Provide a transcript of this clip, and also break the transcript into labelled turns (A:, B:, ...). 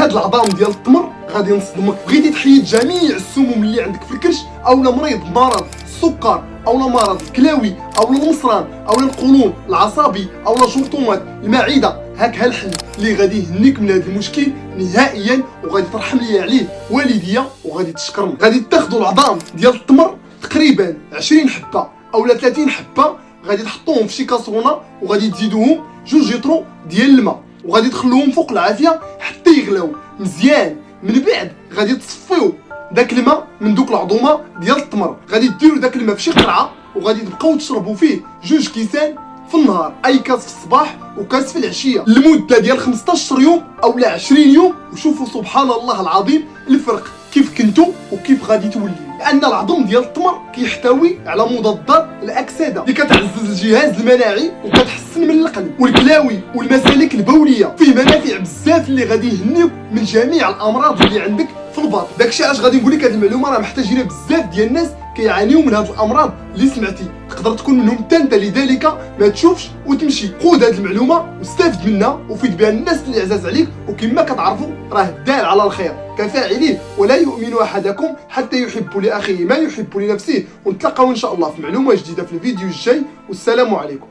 A: هاد العظام ديال التمر غادي نصدمك. بغيتي تحيد جميع السموم اللي عندك في الكرش، اولا مريض مرض السكر، اولا مرض الكلاوي، اولا المصران، اولا القولون العصبي، اولا جلطومات المعده، هاك الحل اللي غادي يهنيك من هذا المشكل نهائيا، وغادي ترحم لي عليه والديا وغادي تشكرني. غادي تاخذوا العظام ديال التمر تقريبا 20 حبه اولا 30 حبه، غادي تحطوهم في شي كاسرونه وغادي تزيدوهم 2 لتر ديال الماء، وغادي تخلوهم فوق العافيه حتى يغلاو مزيان. من بعد غادي تصفيو داك الماء من دوك العظومه ديال التمر، غادي ديروا داك الماء في شي قرعه وغادي تبقاو تشربوا فيه 2 كيسان في النهار، اي كاس في الصباح وكاس في العشيه لمده ديال 15 يوم اولا 20 يوم، وشوفوا سبحان الله العظيم الفرق كيف كنتو وكيف غادي تولي. لان العظم ديال التمر كيحتوي على مضادات الاكسده اللي كتعزز الجهاز المناعي وكتحسن من القلب والكلاوي والمسالك البوليه، فيه منافع بزاف اللي غادي يهنيوك من جميع الامراض اللي عندك في البطن. داكشي علاش غادي نقول لك هذه المعلومه راه محتاجينها بزاف ديال الناس كيعانيو من هذه الامراض اللي سمعتي، تقدر تكون منهم حتى انت، لذلك ما تشوفش وتمشي. خذ هذه المعلومه واستافد منها وفيد بها الناس اللي عزاز عليك، وكما كتعرفوا راه الدال على الخير كفاعله، ولا يؤمن احدكم حتى يحب لاخيه ما يحب لنفسه. ونتلاقاو ان شاء الله في معلومه جديده في الفيديو الجاي، والسلام عليكم.